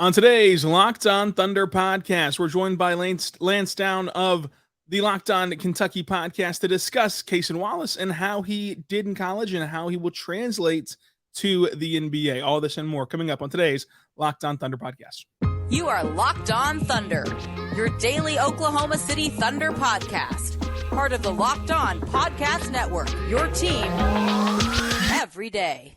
On today's Locked On Thunder podcast, we're joined by Lance Dawe of the Locked On Kentucky podcast to discuss Cason Wallace and how he did in college and how he will translate to the NBA. All this and more coming up on today's Locked On Thunder podcast. You are Locked On Thunder, your daily Oklahoma City Thunder podcast. Part of the Locked On Podcast Network, your team every day.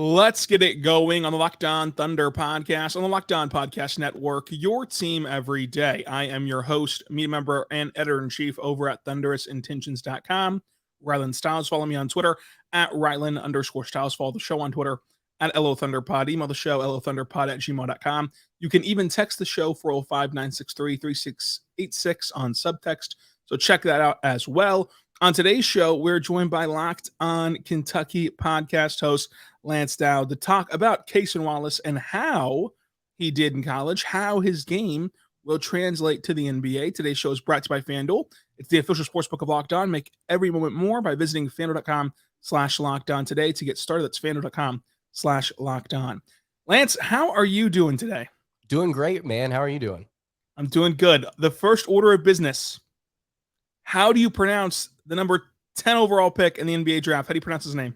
Let's get it going on the Locked On Thunder podcast, on the Locked On Podcast Network, your team every day. I am your host, media member, and editor-in-chief over at thunderousintentions.com. Rylan Stiles. Follow me on Twitter at Rylan_Stiles. Follow the show on Twitter at LOThunderPod. Email the show, LOThunderPod@gmail.com. You can even text the show 405-963-3686 on subtext. So check that out as well. On today's show, we're joined by Locked On Kentucky podcast host Lance Dawe to talk about Cason Wallace and how he did in college, how his game will translate to the NBA. Today's show is brought to you by FanDuel. It's the official sportsbook of Locked On. Make every moment more by visiting FanDuel.com/LockedOn today to get started. That's FanDuel.com/LockedOn. Lance, how are you doing today? Doing great, man. How are you doing? I'm doing good. The first order of business. How do you pronounce the number 10 overall pick in the NBA draft? How do you pronounce his name?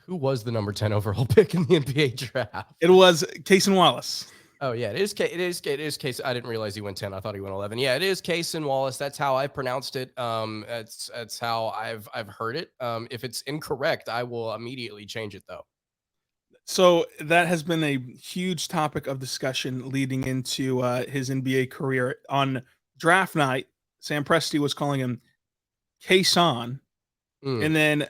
Who was the number 10 overall pick in the NBA draft? It was Cason Wallace. Oh yeah, it is Cason. I didn't realize he went 10. I thought he went 11. Yeah, it is Cason Wallace. That's how I pronounced it. That's how I've heard it. If it's incorrect, I will immediately change it though. So that has been a huge topic of discussion leading into his NBA career. On draft night, Sam Presti was calling him Cason. And then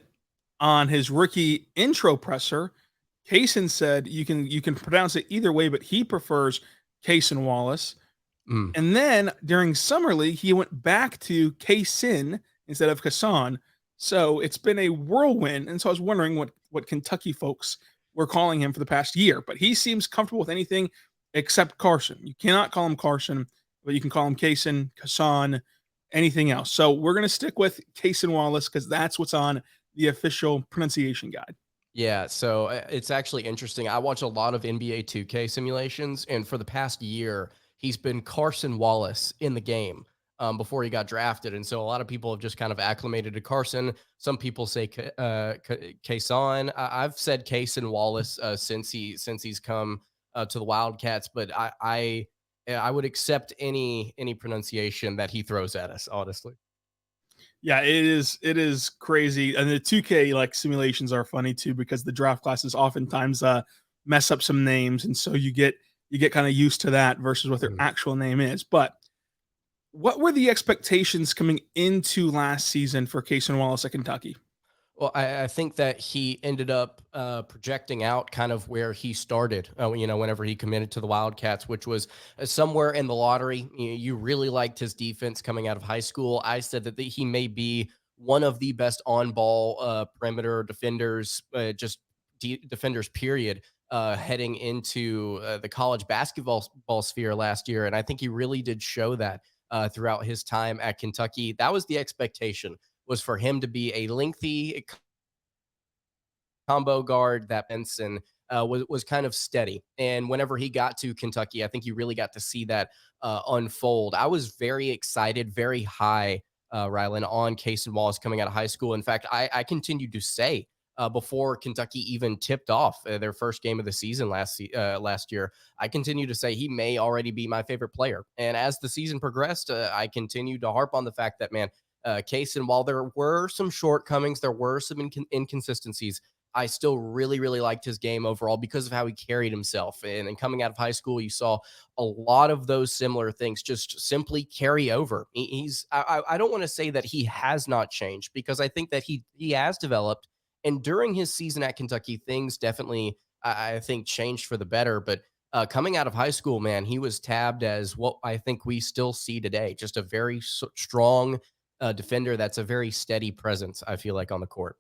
on his rookie intro presser, Cason said you can pronounce it either way, but he prefers Cason Wallace. And then during Summer League, he went back to Cason instead of Cason. So it's been a whirlwind. And so I was wondering what Kentucky folks were calling him for the past year. But he seems comfortable with anything except Carson. You cannot call him Carson, but you can call him Cason, anything else. So we're going to stick with Cason Wallace because that's what's on the official pronunciation guide. Yeah, so it's actually interesting. I watch a lot of NBA 2K simulations, and for the past year, he's been Carson Wallace in the game before he got drafted. And so a lot of people have just kind of acclimated to Carson. Some people say Cason. I've said Cason Wallace since he's come to the Wildcats, but I would accept any pronunciation that he throws at us, honestly. Yeah, it is crazy. And the 2K simulations are funny too, because the draft classes oftentimes mess up some names. And so you get kind of used to that versus what their actual name is. But what were the expectations coming into last season for Cason Wallace at Kentucky? Well, I think that he ended up projecting out kind of where he started, whenever he committed to the Wildcats, which was somewhere in the lottery. You really liked his defense coming out of high school. I said that he may be one of the best on-ball perimeter defenders, defenders, period, heading into the college basketball sphere last year. And I think he really did show that throughout his time at Kentucky. That was the expectation, was for him to be a lengthy combo guard that Benson was kind of steady. And whenever he got to Kentucky, I think you really got to see that unfold. I was very excited, very high, Rylan, on Cason Wallace coming out of high school. In fact, I continued to say before Kentucky even tipped off their first game of the season last year, I continued to say he may already be my favorite player. And as the season progressed, I continued to harp on the fact that, man, Cason, while there were some shortcomings, there were some inconsistencies, I still really, really liked his game overall because of how he carried himself. And coming out of high school, you saw a lot of those similar things just simply carry over. I don't want to say that he has not changed, because I think that he has developed. And during his season at Kentucky, things definitely, I think, changed for the better. But coming out of high school, man, he was tabbed as what I think we still see today, just a very strong defender that's a very steady presence, I feel like, on the court.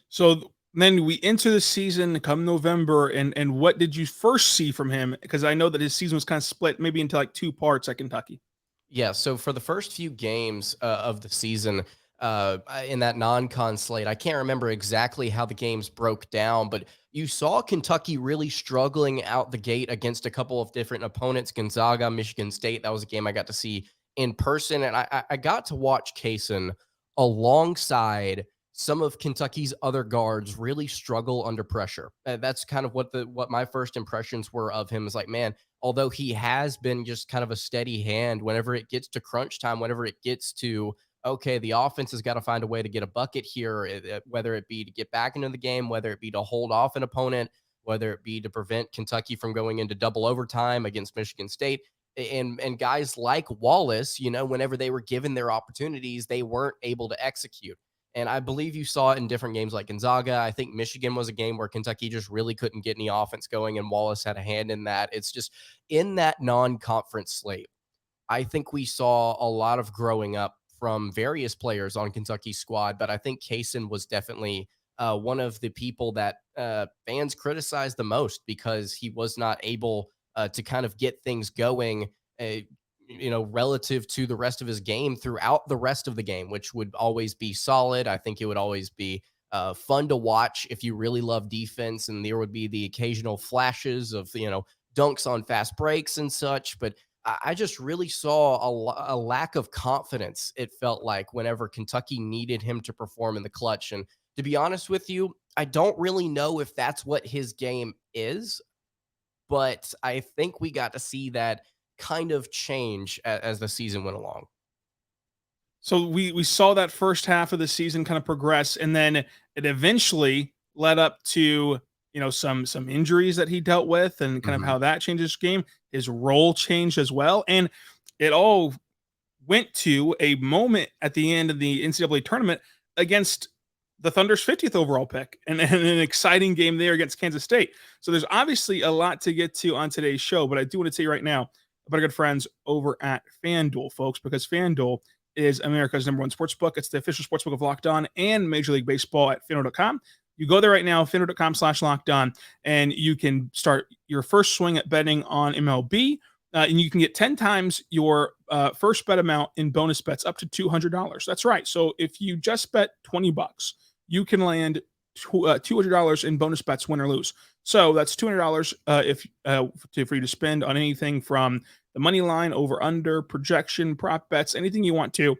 So And then we enter the season come November, and what did you first see from him? Because I know that his season was kind of split maybe into like two parts at Kentucky. Yeah, so for the first few games of the season, in that non-con slate, I can't remember exactly how the games broke down, but you saw Kentucky really struggling out the gate against a couple of different opponents. Gonzaga, Michigan State. That was a game I got to see in person, and I got to watch Cason alongside some of Kentucky's other guards really struggle under pressure. That's kind of what my first impressions were of him. Is like, man, although he has been just kind of a steady hand whenever it gets to crunch time, whenever it gets to, okay, the offense has got to find a way to get a bucket here, whether it be to get back into the game, whether it be to hold off an opponent, whether it be to prevent Kentucky from going into double overtime against Michigan State. And guys like Wallace, whenever they were given their opportunities, they weren't able to execute. And I believe you saw it in different games like Gonzaga. I think Michigan was a game where Kentucky just really couldn't get any offense going, and Wallace had a hand in that. It's just in that non-conference slate, I think we saw a lot of growing up from various players on Kentucky's squad, but I think Cason was definitely one of the people that fans criticized the most because he was not able to kind of get things going. Relative to the rest of his game throughout the rest of the game, which would always be solid. I think it would always be fun to watch if you really love defense, and there would be the occasional flashes of, dunks on fast breaks and such. But I just really saw a lack of confidence, it felt like, whenever Kentucky needed him to perform in the clutch. And to be honest with you, I don't really know if that's what his game is, but I think we got to see that kind of change as the season went along. So we saw that first half of the season kind of progress, and then it eventually led up to some injuries that he dealt with, and kind of how that changed his game. His role changed as well, and it all went to a moment at the end of the NCAA tournament against the Thunder's 50th overall pick, and an exciting game there against Kansas State. So there's obviously a lot to get to on today's show, but I do want to tell you right now about our good friends over at FanDuel, folks, because FanDuel is America's #1 sports book. It's the official sports book of Locked On and Major League Baseball at FanDuel.com. You go there right now, FanDuel.com/LockedOn, and you can start your first swing at betting on MLB, and you can get 10 times your first bet amount in bonus bets up to $200. That's right. So if you just bet $20, you can land $200 in bonus bets, win or lose. So that's $200 for you to spend on anything from the money line, over under, projection, prop bets, anything you want to.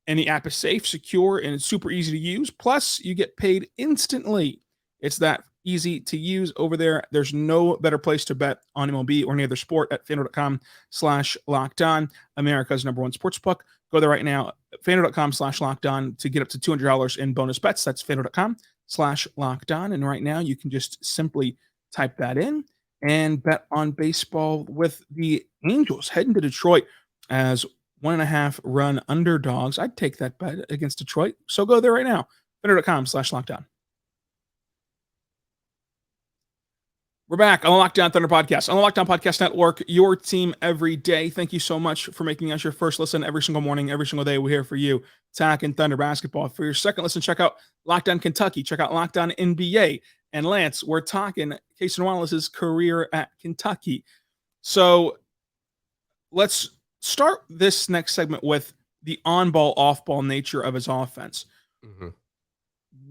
And the app is safe, secure, and it's super easy to use. Plus, you get paid instantly. It's that easy to use over there. There's no better place to bet on MLB or any other sport at FanDuel.com/LockedOn, America's #1 sportsbook. Go there right now, FanDuel.com/LockedOn, to get up to $200 in bonus bets. That's FanDuel.com/LockedOn. And right now, you can just simply type that in and bet on baseball with the Angels heading to Detroit as 1.5 run underdogs. I'd take that bet against Detroit. So go there right now, FanDuel.com/LockedOn. We're back on the Locked On Thunder podcast, on the Locked On Podcast Network, your team every day. Thank you so much for making us your first listen every single morning, every single day. We're here for you, talking Thunder basketball. For your second listen, check out Locked On Kentucky, check out Locked On NBA. And Lance, we're talking Cason Wallace's career at Kentucky. So let's start this next segment with the on-ball, off-ball nature of his offense.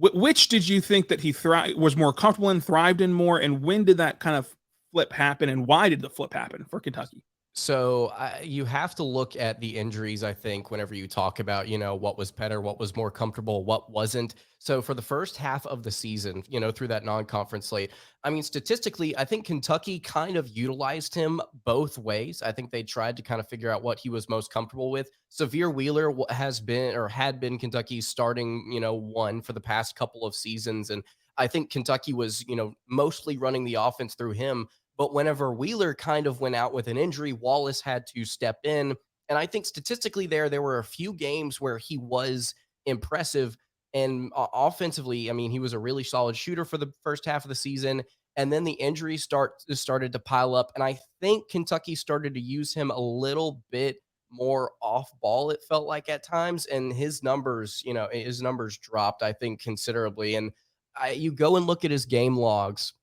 Which did you think that he was more comfortable in, thrived in more, and when did that kind of flip happen, and why did the flip happen for Kentucky? So you have to look at the injuries, I think, whenever you talk about, what was better, what was more comfortable, what wasn't. So for the first half of the season, through that non-conference slate, I mean, statistically, I think Kentucky kind of utilized him both ways. I think they tried to kind of figure out what he was most comfortable with. Severe Wheeler had been Kentucky's starting, one for the past couple of seasons. And I think Kentucky was, mostly running the offense through him. But whenever Wheeler kind of went out with an injury, Wallace had to step in. And I think statistically there were a few games where he was impressive. And offensively, I mean, he was a really solid shooter for the first half of the season. And then the injuries started to pile up. And I think Kentucky started to use him a little bit more off ball, it felt like at times. And his numbers dropped, I think, considerably. And you go and look at his game logs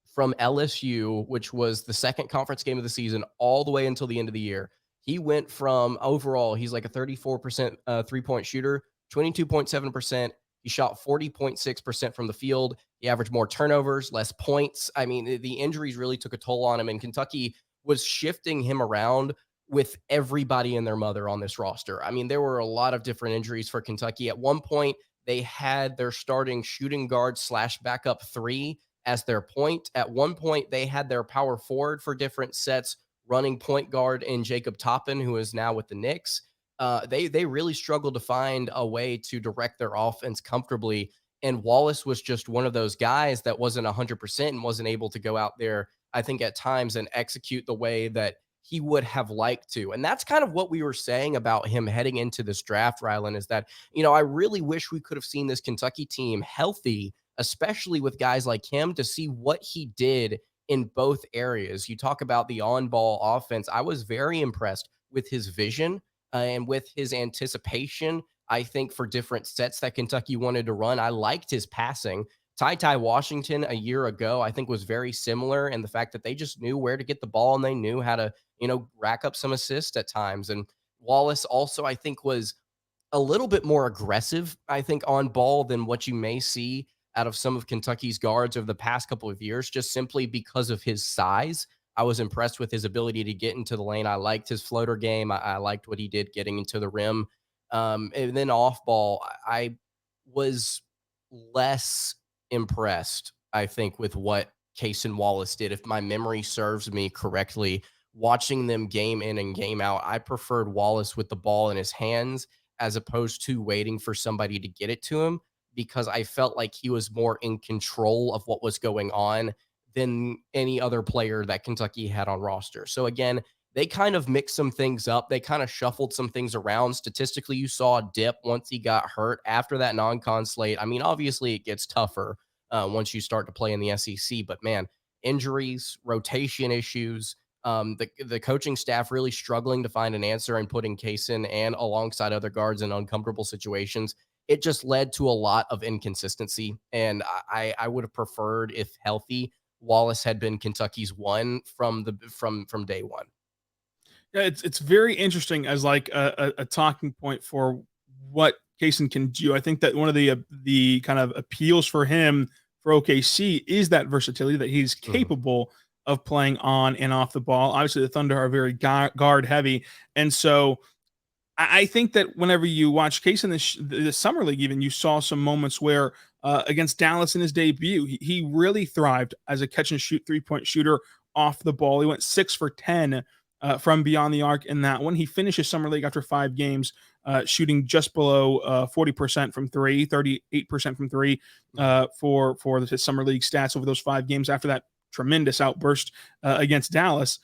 from LSU, which was the second conference game of the season, all the way until the end of the year. He went from overall, he's like a 34% 3-point shooter, 22.7%. He shot 40.6% from the field. He averaged more turnovers, less points. I mean, the injuries really took a toll on him, and Kentucky was shifting him around with everybody and their mother on this roster. I mean, there were a lot of different injuries for Kentucky. At one point, they had their starting shooting guard / backup 3 as their point. At one point, they had their power forward for different sets, running point guard in Jacob Toppin, who is now with the Knicks. They really struggled to find a way to direct their offense comfortably. And Wallace was just one of those guys that wasn't 100% and wasn't able to go out there, I think, at times and execute the way that he would have liked to. And that's kind of what we were saying about him heading into this draft, Rylan, is that, I really wish we could have seen this Kentucky team healthy, especially with guys like him, to see what he did in both areas. You talk about the on-ball offense. I was very impressed with his vision and with his anticipation, I think, for different sets that Kentucky wanted to run. I liked his passing. TyTy Washington a year ago, I think, was very similar in the fact that they just knew where to get the ball and they knew how to, rack up some assists at times. And Wallace also, I think, was a little bit more aggressive, I think, on ball than what you may see out of some of Kentucky's guards over the past couple of years, just simply because of his size. I was impressed with his ability to get into the lane. I liked his floater game. I liked what he did getting into the rim. And then off ball, I was less impressed, I think, with what Cason Wallace did. If my memory serves me correctly, watching them game in and game out, I preferred Wallace with the ball in his hands as opposed to waiting for somebody to get it to him, because I felt like he was more in control of what was going on than any other player that Kentucky had on roster. So again, they kind of mixed some things up. They kind of shuffled some things around. Statistically, you saw a dip once he got hurt after that non-con slate. I mean, obviously it gets tougher once you start to play in the SEC, but man, injuries, rotation issues, the coaching staff really struggling to find an answer and putting Cason and alongside other guards in uncomfortable situations. It just led to a lot of inconsistency. And I would have preferred, if healthy, Wallace had been Kentucky's one from day one. Yeah, it's very interesting as like a talking point for what Cason can do. I think that one of the kind of appeals for him for OKC is that versatility, that he's capable of playing on and off the ball. Obviously, the Thunder are very guard heavy, and so I think that whenever you watch Cason this summer league, even, you saw some moments where against Dallas in his debut, he really thrived as a catch and shoot 3-point shooter off the ball. He went 6 for 10 from beyond the arc in that one. He finished his summer league after 5 games, shooting just below 40% from 3, 38% from 3 for his summer league stats over those 5 games after that tremendous outburst against Dallas.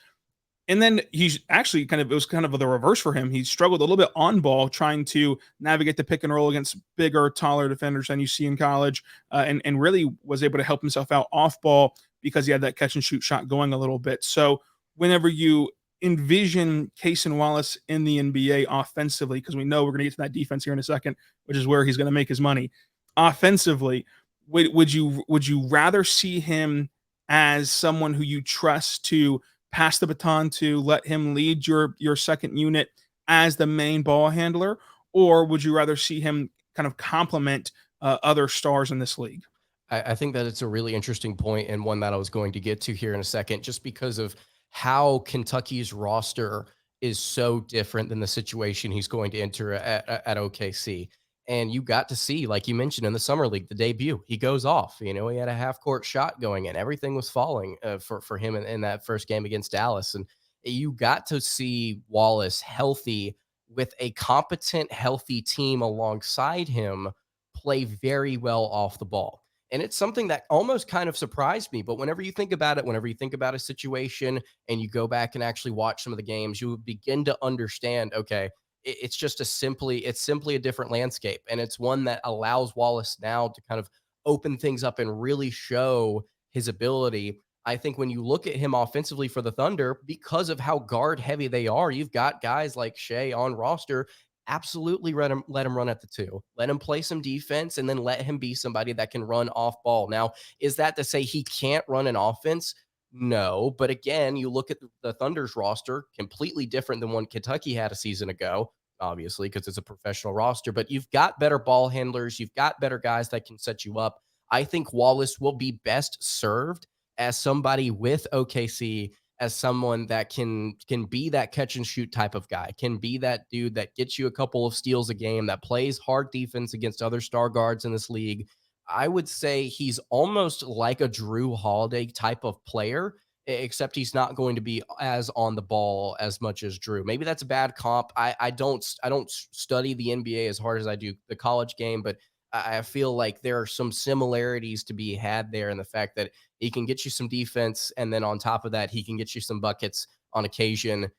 And then he's actually it was kind of the reverse for him. He struggled a little bit on ball, trying to navigate the pick and roll against bigger, taller defenders than you see in college, and really was able to help himself out off ball because he had that catch and shoot shot going a little bit. So whenever you envision Cason Wallace in the NBA offensively, because we know we're going to get to that defense here in a second, which is where he's going to make his money. Offensively, would you rather see him as someone who you trust to pass the baton to, let him lead your second unit as the main ball handler, or would you rather see him kind of complement other stars in this league? I think that it's a really interesting point, and one that I was going to get to here in a second, just because of how Kentucky's roster is so different than the situation he's going to enter at OKC. And you got to see, like you mentioned in the summer league, the debut, he goes off. He had a half-court shot going in. Everything was falling for him in that first game against Dallas. And you got to see Wallace healthy with a competent, healthy team alongside him play very well off the ball. And it's something that almost kind of surprised me. But whenever you think about it, whenever you think about a situation and you go back and actually watch some of the games, you begin to understand, okay, it's simply a different landscape. And it's one that allows Wallace now to kind of open things up and really show his ability. I think when you look at him offensively for the Thunder, because of how guard heavy they are, you've got guys like Shai on roster absolutely let him run at the 2. Let him play some defense, and then let him be somebody that can run off ball. Now, is that to say he can't run an offense? No, but again, you look at the Thunder's roster, completely different than one Kentucky had a season ago, obviously, because it's a professional roster, but you've got better ball handlers. You've got better guys that can set you up. I think Wallace will be best served as somebody with OKC, as someone that can be that catch and shoot type of guy, can be that dude that gets you a couple of steals a game, that plays hard defense against other star guards in this league. I would say he's almost like a Drew Holiday type of player, except he's not going to be as on the ball as much as Drew. Maybe that's a bad comp. I don't study the NBA as hard as I do the college game, but I feel like there are some similarities to be had there in the fact that he can get you some defense, and then on top of that, he can get you some buckets on occasion.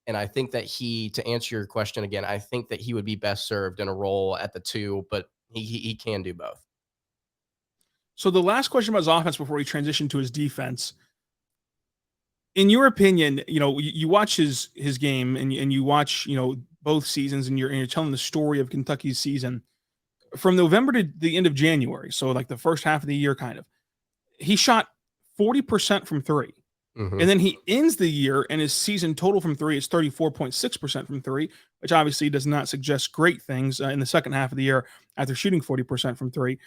And I think that to answer your question again, I think that he would be best served in a role at the 2, but he can do both. So the last question about his offense before he transitioned to his defense. In your opinion, you watch his game and you watch, both seasons, and you're telling the story of Kentucky's season from November to the end of January. So like the first half of the year, kind of, he shot 40% from 3. Mm-hmm. And then he ends the year, and his season total from 3 is 34.6% from 3, which obviously does not suggest great things in the second half of the year after shooting 40% from 3.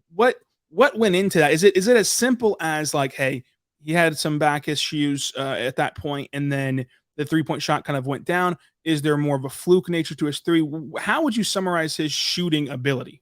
What went into that? Is it as simple as like, hey, he had some back issues at that point, and then the 3-point shot kind of went down? Is there more of a fluke nature to his 3? How would you summarize his shooting ability?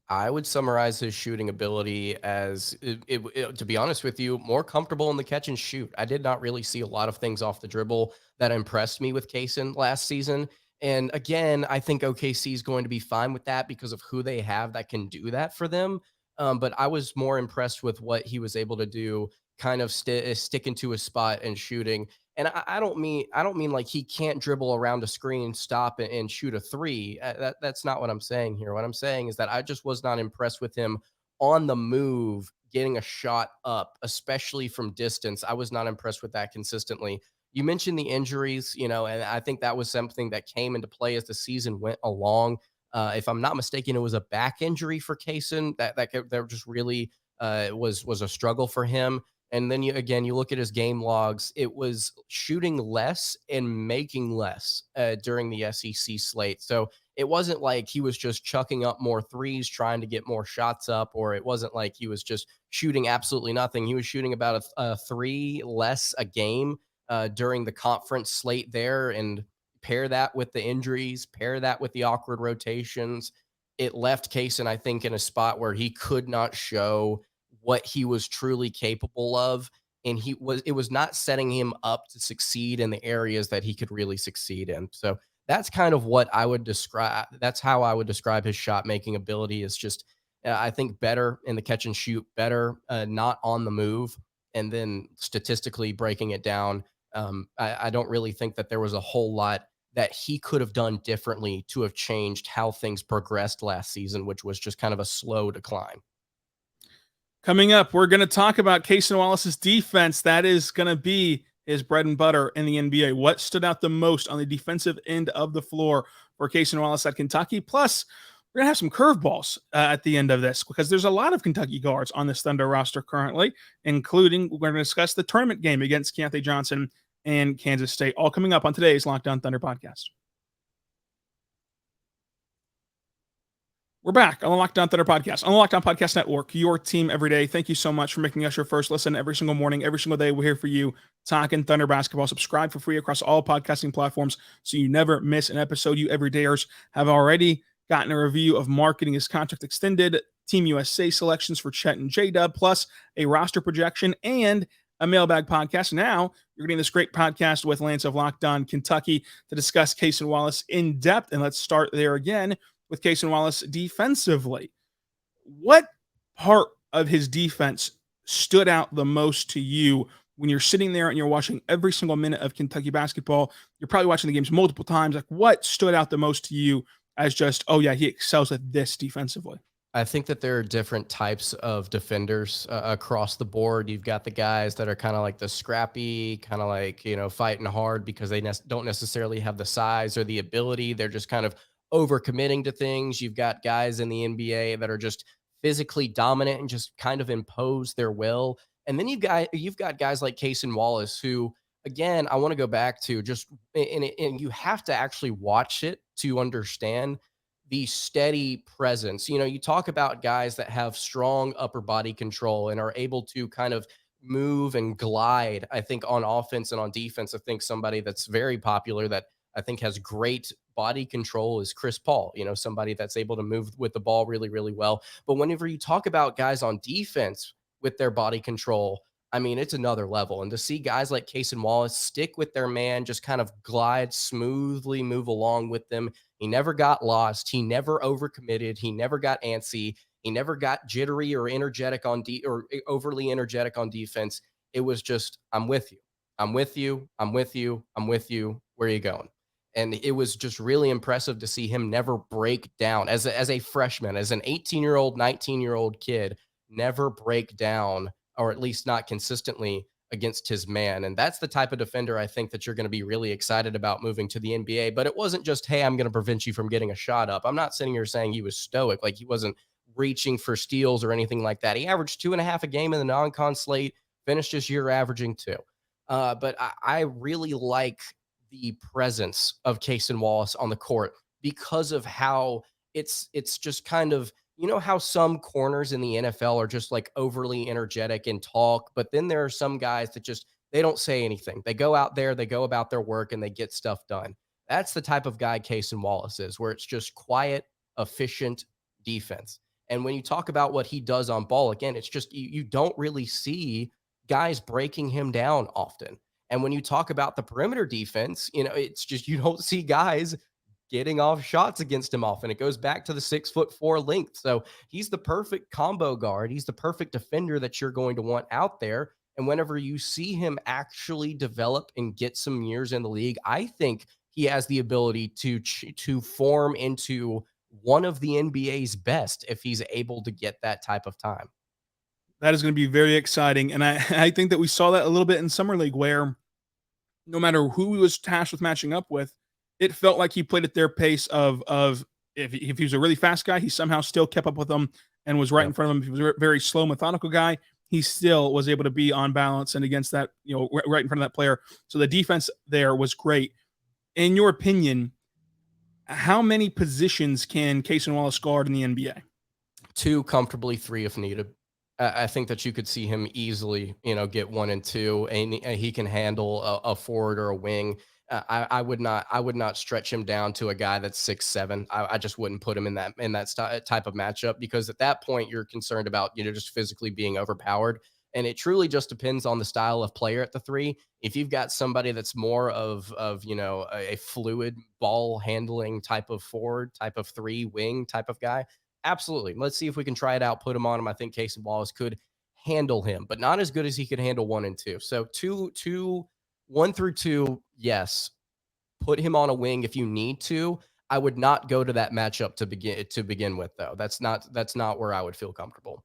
I would summarize his shooting ability as, to be honest with you, more comfortable in the catch and shoot. I did not really see a lot of things off the dribble that impressed me with Cason last season. And again, I think OKC is going to be fine with that because of who they have that can do that for them. But I was more impressed with what he was able to do, kind of sticking to his spot and shooting. And I don't mean like he can't dribble around a screen, stop and shoot a 3. That's not what I'm saying here. What I'm saying is that I just was not impressed with him on the move, getting a shot up, especially from distance. I was not impressed with that consistently. You mentioned the injuries, and I think that was something that came into play as the season went along. If I'm not mistaken, it was a back injury for Cason that just really was a struggle for him. And then you look at his game logs, it was shooting less and making less during the SEC slate. So it wasn't like he was just chucking up more 3s, trying to get more shots up, or it wasn't like he was just shooting absolutely nothing. He was shooting about a 3 less a game during the conference slate there. And pair that with the injuries, pair that with the awkward rotations, it left Cason, I think, in a spot where he could not show what he was truly capable of. And it was not setting him up to succeed in the areas that he could really succeed in. So that's kind of what I would describe. That's how I would describe his shot making ability. Is just, I think, better in the catch and shoot, better not on the move. And then statistically breaking it down, I don't really think that there was a whole lot that he could have done differently to have changed how things progressed last season, which was just kind of a slow decline. Coming up, we're going to talk about Cason Wallace's defense. That is going to be his bread and butter in the NBA. What stood out the most on the defensive end of the floor for Cason Wallace at Kentucky? Plus, we're going to have some curveballs at the end of this because there's a lot of Kentucky guards on this Thunder roster currently, including we're going to discuss the tournament game against Keyontae Johnson and Kansas State, all coming up on today's Locked On Thunder podcast. We're back on the Locked On Thunder podcast, on the Locked On Podcast Network, your team every day. Thank you so much for making us your first listen every single morning, every single day. We're here for you, talking Thunder basketball. Subscribe for free across all podcasting platforms so you never miss an episode. You everydayers have already gotten a review of Marketing His Contract Extended, Team USA selections for Chet and J-Dub, plus a roster projection and a mailbag podcast. Now you're getting this great podcast with Lance of Locked On Kentucky to discuss Cason Wallace in depth. And let's start there again with Cason Wallace defensively. What part of his defense stood out the most to you when you're sitting there and you're watching every single minute of Kentucky basketball? You're probably watching the games multiple times. Like, what stood out the most to you as just, oh yeah, he excels at this defensively? I think that there are different types of defenders across the board. You've got the guys that are kind of like the scrappy, kind of like, fighting hard because they don't necessarily have the size or the ability. They're just kind of overcommitting to things. You've got guys in the NBA that are just physically dominant and just kind of impose their will. And then you've got guys like Cason Wallace who, again, I want to go back to just, and you have to actually watch it to understand the steady presence. You talk about guys that have strong upper body control and are able to kind of move and glide. I think on offense and on defense, I think somebody that's very popular that I think has great body control is Chris Paul, somebody that's able to move with the ball really, really well. But whenever you talk about guys on defense with their body control, I mean, it's another level. And to see guys like Cason Wallace stick with their man, just kind of glide smoothly, move along with them. He never got lost. He never overcommitted. He never got antsy. He never got jittery or energetic or overly energetic on defense. It was just, I'm with you. I'm with you. I'm with you. I'm with you. Where are you going? And it was just really impressive to see him never break down as a freshman, as an 18-year-old, 19-year-old kid, never break down, or at least not consistently, against his man. And that's the type of defender I think that you're going to be really excited about moving to the NBA. But it wasn't just, hey, I'm going to prevent you from getting a shot up. I'm not sitting here saying he was stoic, like he wasn't reaching for steals or anything like that. He averaged 2.5 a game in the non-con slate, finished this year averaging 2. But I really like the presence of Cason Wallace on the court because of how it's just kind of, how some corners in the NFL are just like overly energetic and talk, but then there are some guys that just, they don't say anything. They go out there, they go about their work, and they get stuff done. That's the type of guy Cason Wallace is, where it's just quiet, efficient defense. And when you talk about what he does on ball, again, it's just you don't really see guys breaking him down often. And when you talk about the perimeter defense, it's just you don't see guys getting off shots against him often. It goes back to the 6'4" length. So he's the perfect combo guard. He's the perfect defender that you're going to want out there. And whenever you see him actually develop and get some years in the league, I think he has the ability to form into one of the NBA's best if he's able to get that type of time. That is going to be very exciting. And I think that we saw that a little bit in Summer League, where no matter who he was tasked with matching up with, it felt like he played at their pace of if he was a really fast guy, he somehow still kept up with them and was right in front of him. If he was a very slow, methodical guy, he still was able to be on balance and against that, right in front of that player. So the defense there was great. In your opinion, how many positions can Cason Wallace guard in the NBA? 2, comfortably 3 if needed. I think that you could see him easily, get 1 and 2, and he can handle a forward or a wing. I would not stretch him down to a guy that's 6'7". I just wouldn't put him in that type of matchup, because at that point you're concerned about, just physically being overpowered. And it truly just depends on the style of player at the 3. If you've got somebody that's more of a fluid ball handling type of forward, type of 3 wing type of guy, absolutely. Let's see if we can try it out, put him on him. I think Cason Wallace could handle him, but not as good as he could handle 1 and 2. So 1 through 2, yes. Put him on a wing if you need to. I would not go to that matchup to begin with, though. That's not where I would feel comfortable.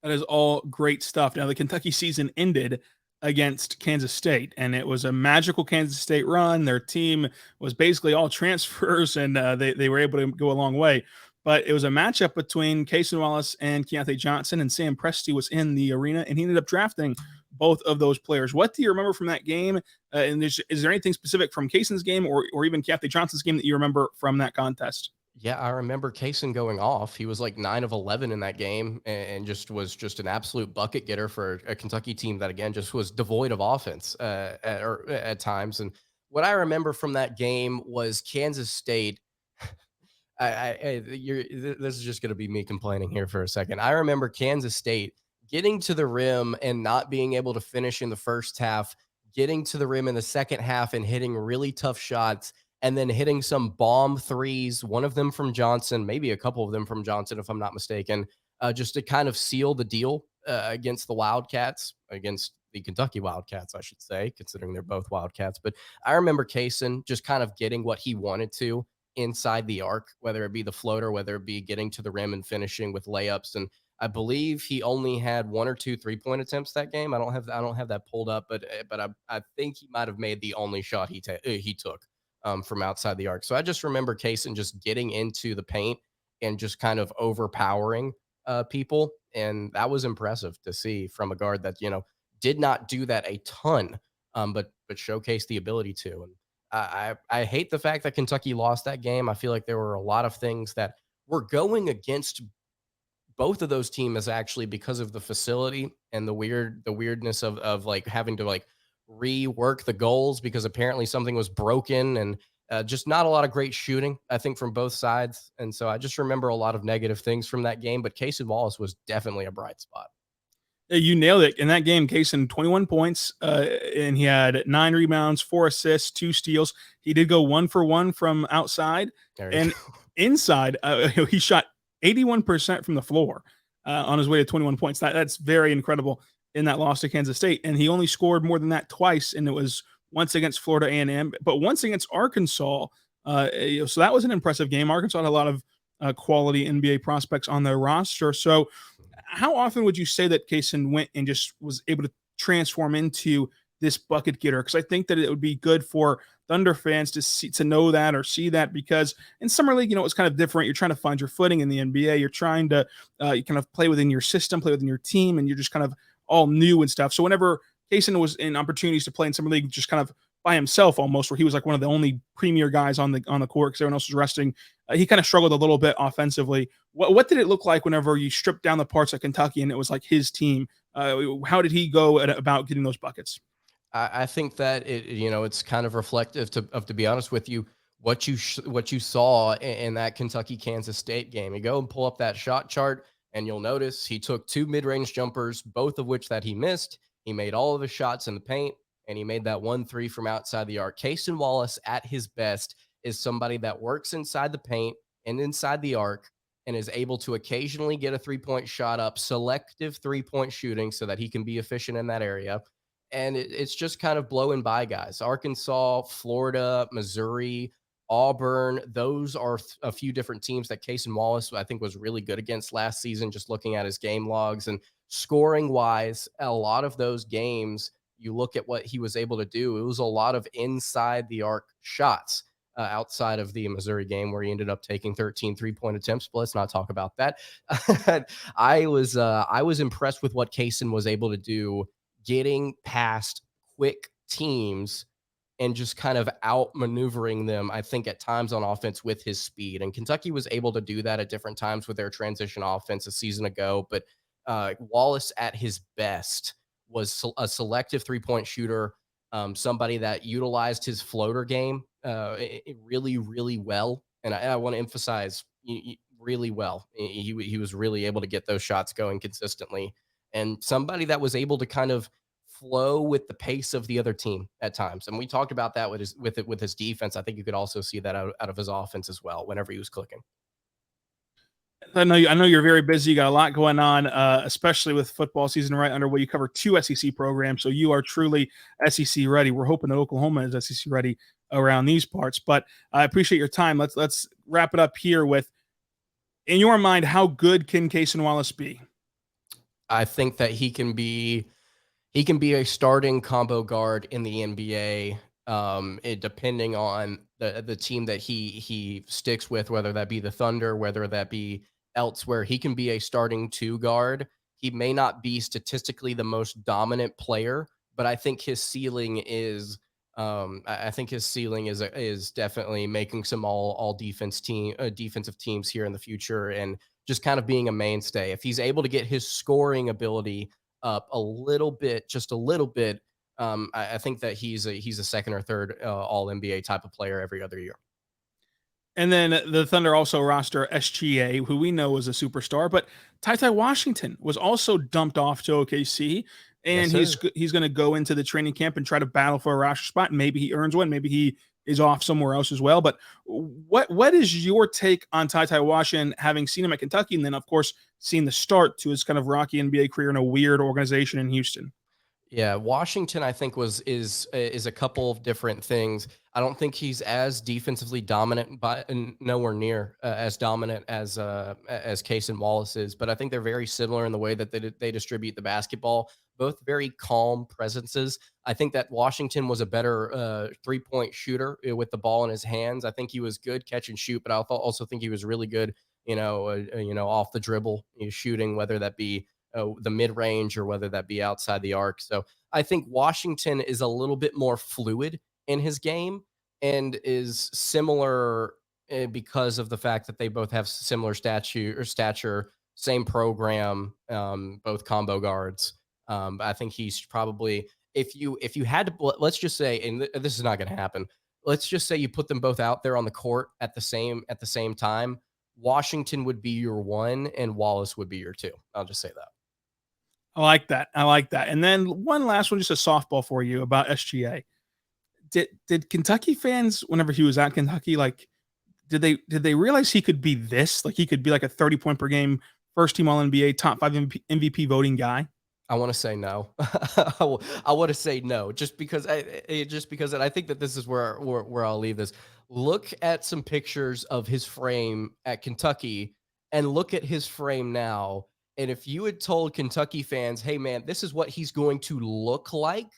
That is all great stuff. Now, the Kentucky season ended against Kansas State, and it was a magical Kansas State run. Their team was basically all transfers, and they were able to go a long way. But it was a matchup between Cason Wallace and Keyontae Johnson, and Sam Presti was in the arena, and he ended up drafting both of those players. What do you remember from that game? And is there anything specific from Cason's game or even Keyontae Johnson's game that you remember from that contest? Yeah, I remember Cason going off. He was like 9 of 11 in that game, and was an absolute bucket getter for a Kentucky team that, again, just was devoid of offense at times. And what I remember from that game was Kansas State. This is just going to be me complaining here for a second. I remember Kansas State getting to the rim and not being able to finish in the first half, getting to the rim in the second half and hitting really tough shots, and then hitting some bomb threes, one of them from Johnson, maybe a couple of them from Johnson, if I'm not mistaken, just to kind of seal the deal against the Wildcats, against the Kentucky Wildcats, I should say, considering they're both Wildcats. But I remember Cason just kind of getting what he wanted to inside the arc, whether it be the floater, whether it be getting to the rim and finishing with layups. And I believe he only had 1 or 2 3-point attempts that game. I don't have that pulled up, but I think he might have made the only shot he took from outside the arc. So I just remember Cason just getting into the paint and just kind of overpowering people, and that was impressive to see from a guard that did not do that a ton, but showcased the ability to. And I hate the fact that Kentucky lost that game. I feel like there were a lot of things that were going against both of those teams actually because of the facility and the weirdness of like having to like rework the goals because apparently something was broken, and just not a lot of great shooting, I think, from both sides. And so I just remember a lot of negative things from that game, but Cason Wallace was definitely a bright spot. You nailed it. In that game, Cason, 21 points, and he had 9 rebounds, 4 assists, 2 steals. He did go 1 for 1 from outside. And inside, he shot 81% from the floor on his way to 21 points. That's very incredible in that loss to Kansas State. And he only scored more than that twice, and it was once against Florida A&M, but once against Arkansas. So that was an impressive game. Arkansas had a lot of quality NBA prospects on their roster. So how often would you say that Cason went and just was able to transform into this bucket getter? Because I think that it would be good for Thunder fans to know that or see that, because in Summer League, it's kind of different. You're trying to find your footing in the NBA. You're trying to you kind of play within your system, play within your team, and you're just kind of all new and stuff. So whenever Cason was in opportunities to play in Summer League just kind of by himself almost, where he was like one of the only premier guys on the court because everyone else was resting, he kind of struggled a little bit offensively. What did it look like whenever you stripped down the parts of Kentucky and it was like his team? How did he go about getting those buckets? I think that it's kind of reflective to be honest with you, what you saw in that Kentucky Kansas State game. You go and pull up that shot chart, and you'll notice he took 2 mid-range jumpers, both of which that he missed. He made all of his shots in the paint, and he made that 1-3 from outside the arc. Cason Wallace at his best is somebody that works inside the paint and inside the arc and is able to occasionally get a 3-point shot up, selective 3-point shooting so that he can be efficient in that area. And it's just kind of blowing by guys. Arkansas, Florida, Missouri, Auburn, those are a few different teams that Cason Wallace, I think, was really good against last season, just looking at his game logs. And scoring-wise, a lot of those games, you look at what he was able to do, it was a lot of inside the arc shots outside of the Missouri game where he ended up taking 13 3-point attempts. But let's not talk about that. I was impressed with what Cason was able to do, getting past quick teams and just kind of outmaneuvering them, I think, at times on offense with his speed. And Kentucky was able to do that at different times with their transition offense a season ago. But Wallace at his best was a selective 3-point shooter, somebody that utilized his floater game really, really well. And I want to emphasize really well. He was really able to get those shots going consistently, and somebody that was able to kind of flow with the pace of the other team at times. And we talked about that with his defense. I think you could also see that out of his offense as well whenever he was clicking. I know you're very busy. You got a lot going on, especially with football season right underway. You cover 2 SEC programs, so you are truly SEC ready. We're hoping that Oklahoma is SEC ready around these parts. But I appreciate your time. Let's wrap it up here with, in your mind, how good can Cason Wallace be? I think that he can be a starting combo guard in the NBA, depending on the team that he sticks with, whether that be the Thunder, whether that be elsewhere. He can be a starting 2 guard. He may not be statistically the most dominant player, but I think his ceiling is definitely making some all defensive teams here in the future, and just kind of being a mainstay. If he's able to get his scoring ability up a little bit, just a little bit, I think that he's a second or third all NBA type of player every other year. And then the Thunder also roster SGA, who we know is a superstar, but TyTy Washington was also dumped off to OKC, and Yes, he's going to go into the training camp and try to battle for a roster spot. Maybe he earns one. Maybe he is off somewhere else as well. But what is your take on TyTy Washington, having seen him at Kentucky, and then of course seeing the start to his kind of rocky NBA career in a weird organization in Houston? Yeah, Washington, I think is a couple of different things. I don't think he's as defensively dominant, but nowhere near as dominant as Cason Wallace is. But I think they're very similar in the way that they distribute the basketball. Both very calm presences. I think that Washington was a better 3-point shooter with the ball in his hands. I think he was good catch and shoot, but I also think he was really good, off the dribble shooting, whether that be the mid range or whether that be outside the arc. So I think Washington is a little bit more fluid in his game and is similar because of the fact that they both have similar stature, same program, both combo guards. I think he's probably if you had to let's just say, and this is not going to happen. Let's just say you put them both out there on the court at the same time. Washington would be your 1 and Wallace would be your 2. I'll just say that. I like that. I like that. And then one last one, just a softball for you about SGA. Did Kentucky fans, whenever he was at Kentucky, like, did they realize he could be this? Like, he could be like a 30-point per game, first team All NBA, top 5 MVP voting guy? I want to say no. I want to say no, just because I think that this is where I'll leave this. Look at some pictures of his frame at Kentucky and look at his frame now. And if you had told Kentucky fans, hey man, this is what he's going to look like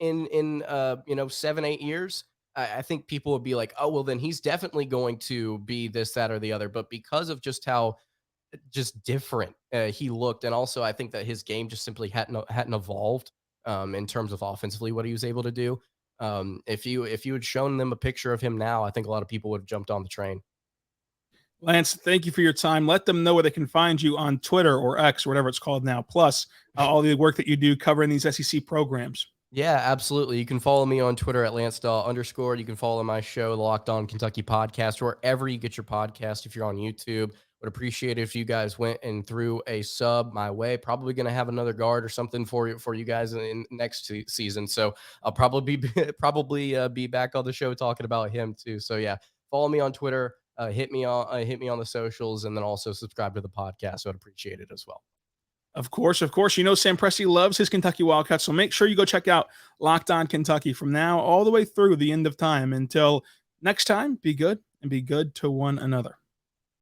in 7-8 years, I think people would be like, oh, well, then he's definitely going to be this, that, or the other. But because of just how just different he looked, and also I think that his game just simply hadn't evolved in terms of offensively what he was able to do. If you had shown them a picture of him now, I think a lot of people would have jumped on the train. Lance, thank you for your time. Let them know where they can find you on Twitter or X or whatever it's called now, plus all the work that you do covering these SEC programs. Yeah, absolutely. You can follow me on Twitter at Lance Dawe_. You can follow my show, the Locked On Kentucky Podcast, wherever you get your podcast. If you're on YouTube, would appreciate it if you guys went and threw a sub my way. Probably going to have another guard or something for you guys in next season. So I'll probably be back on the show talking about him too. So yeah, follow me on Twitter. Hit me on the socials, and then also subscribe to the podcast. So I'd appreciate it as well. Of course. Sam Presti loves his Kentucky Wildcats, so make sure you go check out Locked On Kentucky from now all the way through the end of time. Until next time, be good and be good to one another.